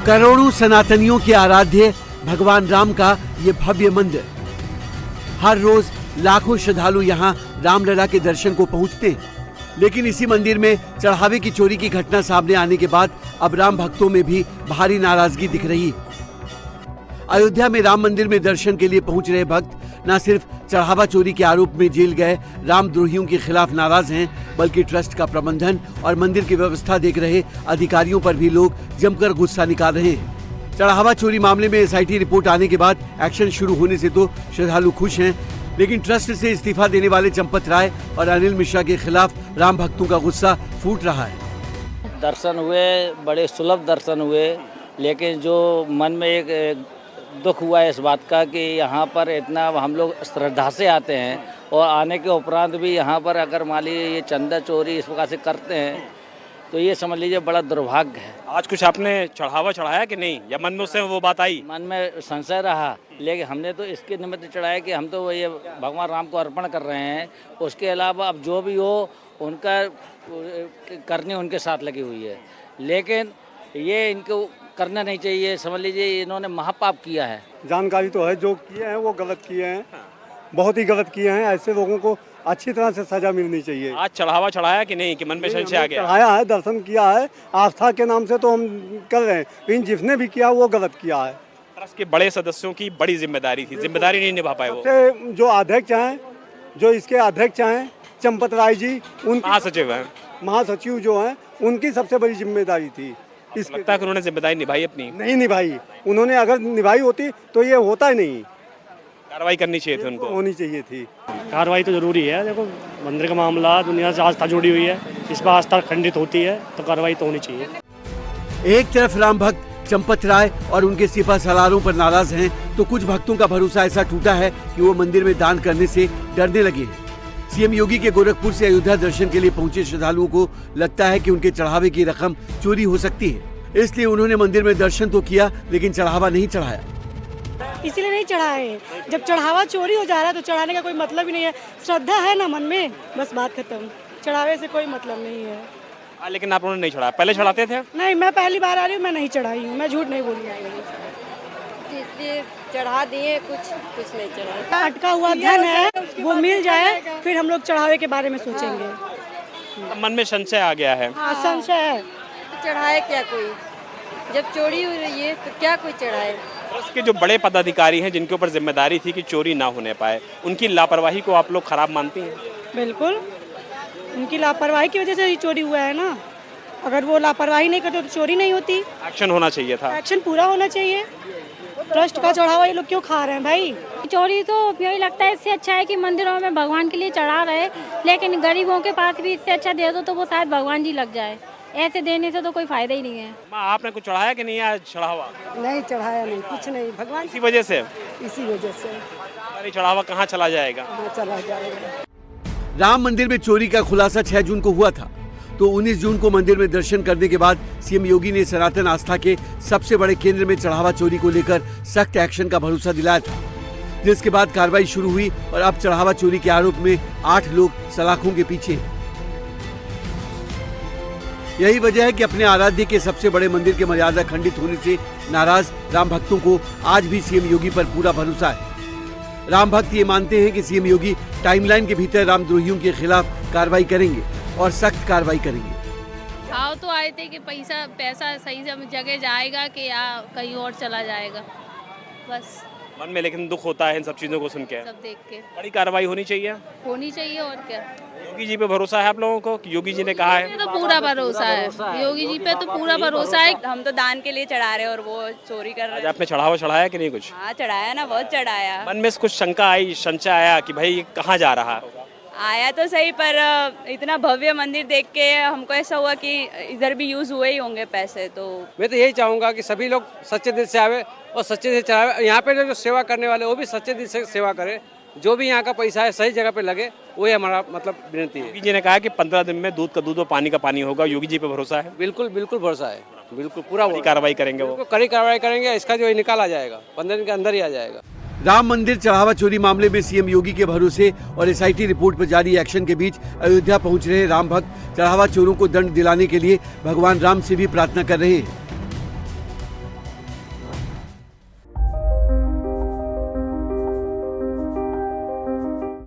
करोड़ों सनातनियों के आराध्य भगवान राम का ये भव्य मंदिर। हर रोज लाखों श्रद्धालु यहाँ रामलला के दर्शन को पहुँचते हैं, लेकिन इसी मंदिर में चढ़ावे की चोरी की घटना सामने आने के बाद अब राम भक्तों में भी भारी नाराजगी दिख रही है। अयोध्या में राम मंदिर में दर्शन के लिए पहुंच रहे भक्त न सिर्फ चढ़ावा चोरी के आरोप में जेल गए रामद्रोहियों के खिलाफ नाराज हैं, बल्कि ट्रस्ट का प्रबंधन और मंदिर की व्यवस्था देख रहे अधिकारियों पर भी लोग जमकर गुस्सा निकाल रहे हैं। चढ़ावा चोरी मामले में एसआईटी रिपोर्ट आने के बाद एक्शन शुरू होने से तो श्रद्धालु खुश हैं, लेकिन ट्रस्ट से इस्तीफा देने वाले चंपत राय और अनिल मिश्रा के खिलाफ राम भक्तों का गुस्सा फूट रहा है। दर्शन हुए, बड़े सुलभ दर्शन हुए, लेकिन जो मन में एक दुख हुआ है इस बात का कि यहाँ पर इतना हम लोग श्रद्धा से आते हैं और आने के उपरांत भी यहाँ पर अगर मान लीजिए ये चंदा चोरी इस प्रकार से करते हैं तो ये समझ लीजिए बड़ा दुर्भाग्य है। आज कुछ आपने चढ़ावा चढ़ाया कि नहीं, या मन में उससे वो बात आई? मन में संशय रहा, लेकिन हमने तो इसके निमित्त चढ़ाया कि हम तो ये भगवान राम को अर्पण कर रहे हैं। उसके अलावा अब जो भी हो उनका करनी उनके साथ लगी हुई है, लेकिन ये इनको करना नहीं चाहिए। समझ लीजिए इन्होंने महापाप किया है। जानकारी तो है, जो किए हैं वो गलत किए हैं, बहुत ही गलत किए हैं। ऐसे लोगों को अच्छी तरह से सजा मिलनी चाहिए। आज चढ़ावा चढ़ाया कि नहीं, कि मन में संशय आ गया? चढ़ाया है, दर्शन किया है, आस्था के नाम से तो हम कर रहे हैं, लेकिन जिसने भी किया वो गलत किया है। ट्रस्ट के बड़े सदस्यों की बड़ी जिम्मेदारी थी, जिम्मेदारी नहीं निभा पाए वो। सबसे जो अध्यक्ष हैं, जो इसके अध्यक्ष हैं चंपत राय जी, उन महासचिव हैं, महासचिव जो हैं, उनकी सबसे बड़ी जिम्मेदारी थी। लगता है कि उन्होंने जिम्मेदारी निभाई अपनी? नहीं निभाई। उन्होंने अगर निभाई होती तो ये होता ही नहीं। कार्रवाई करनी चाहिए थी, उनको होनी चाहिए थी। कार्रवाई तो जरूरी है। देखो मंदिर का मामला, दुनिया से आस्था जुड़ी हुई है, इस पर आस्था खंडित होती है तो कार्रवाई तो होनी चाहिए। एक तरफ राम भक्त चंपत राय और उनके सिपा सलारों पर नाराज हैं, तो कुछ भक्तों का भरोसा ऐसा टूटा है कि वो मंदिर में दान करने से डरने लगे हैं। सीएम योगी के गोरखपुर से अयोध्या दर्शन के लिए पहुंचे श्रद्धालुओं को लगता है कि उनके चढ़ावे की रकम चोरी हो सकती है, इसलिए उन्होंने मंदिर में दर्शन तो किया लेकिन चढ़ावा नहीं चढ़ाया। इसीलिए नहीं चढ़ाए। जब चढ़ावा चोरी हो जा रहा है तो चढ़ाने का कोई मतलब ही नहीं है। श्रद्धा है ना मन में, बस बात खत्म। चढ़ावे से कोई मतलब नहीं है। लेकिन आप उन्होंने नहीं चढ़ाया, पहले चढ़ाते थे? नहीं, मैं पहली बार आ रही हूँ, मैं नहीं चढ़ाई हूँ, मैं झूठ नहीं बोल रही हूँ। इसलिए चढ़ा दिए, कुछ नहीं चढ़ा। अटका हुआ धन है, वो मिल जाए फिर हम लोग चढ़ावे के बारे में सोचेंगे। मन में संशय आ गया है। हाँ, संशय है। चढ़ाए क्या कोई? जब चोरी हो रही है तो क्या कोई चढ़ाए? ट्रस्ट के जो बड़े पदाधिकारी हैं जिनके ऊपर जिम्मेदारी थी कि चोरी ना होने पाए, उनकी लापरवाही को आप लोग खराब मानती हैं? बिल्कुल, उनकी लापरवाही की वजह से ही चोरी हुआ है ना। अगर वो लापरवाही नहीं करते तो चोरी नहीं होती। एक्शन होना चाहिए था। एक्शन पूरा होना चाहिए। ट्रस्ट का चढ़ावा ये लोग क्यों खा रहे हैं भाई? चोरी तो यही लगता है, इससे अच्छा है कि मंदिरों में भगवान के लिए चढ़ा रहे, लेकिन गरीबों के पास भी इससे अच्छा दे दो तो वो शायद भगवान जी लग जाए। ऐसे देने से तो कोई फायदा ही नहीं है। आपने कुछ चढ़ाया कि नहीं आज चढ़ावा? नहीं चढ़ाया, नहीं, कुछ नहीं। भगवान इसी वजह से से चढ़ावा कहाँ चला जाएगा? चला जाएगा। राम मंदिर में चोरी का खुलासा 6 जून को हुआ था, तो 19 जून को मंदिर में दर्शन करने के बाद सीएम योगी ने सनातन आस्था के सबसे बड़े केंद्र में चढ़ावा चोरी को लेकर सख्त एक्शन का भरोसा दिलाया था, जिसके बाद कार्रवाई शुरू हुई और अब चढ़ावा चोरी के आरोप में 8 लोग सलाखों के पीछे। यही वजह है कि अपने आराध्य के सबसे बड़े मंदिर के मर्यादा खंडित होने से नाराज राम भक्तों को आज भी सीएम योगी पर पूरा भरोसा है। राम भक्त ये मानते हैं कि सीएम योगी टाइमलाइन के भीतर रामद्रोहियों के खिलाफ कार्रवाई करेंगे और सख्त कार्रवाई करेंगे। आओ तो आए थे कि पैसा सही जगह जाएगा कि या कहीं और चला जाएगा, बस मन में लेकिन दुख होता है इन सब चीजों को सुन के, सब देख के। बड़ी कार्रवाई होनी चाहिए और क्या। योगी जी पे भरोसा है आप लोगों को कि योगी जी ने कहा है? तो पूरा भरोसा है योगी जी पे, तो पूरा भरोसा है। हम तो दान के लिए चढ़ा रहे और वो चोरी कर रहे हैं। आपने चढ़ावा चढ़ाया कि नहीं कुछ? हाँ चढ़ाया ना, बहुत चढ़ाया। मन में कुछ शंका आई, संशय आया कि भाई कहाँ जा रहा? आया तो सही, पर इतना भव्य मंदिर देख के हमको ऐसा हुआ कि इधर भी यूज हुए ही होंगे पैसे। तो मैं तो यही चाहूँगा कि सभी लोग सच्चे दिल से आवे और सच्चे दिल से चढ़ावे। यहाँ पे जो सेवा करने वाले वो भी सच्चे दिल से सेवा करें। जो भी यहाँ का पैसा है सही जगह पे लगे, वही हमारा मतलब विनती है। योगी जी ने कहा कि 15 दिन में दूध का दूध और पानी का पानी होगा। योगी जी पे भरोसा है? बिल्कुल बिल्कुल भरोसा है, बिल्कुल पूरा कार्रवाई करेंगे, वो कड़ी कार्रवाई करेंगे। इसका जो निकाला जाएगा 15 दिन के अंदर ही आ जाएगा। राम मंदिर चढ़ावा चोरी मामले में सीएम योगी के भरोसे और एसआईटी रिपोर्ट पर जारी एक्शन के बीच अयोध्या पहुंच रहे राम भक्त चढ़ावा चोरों को दंड दिलाने के लिए भगवान राम से भी प्रार्थना कर रहे हैं।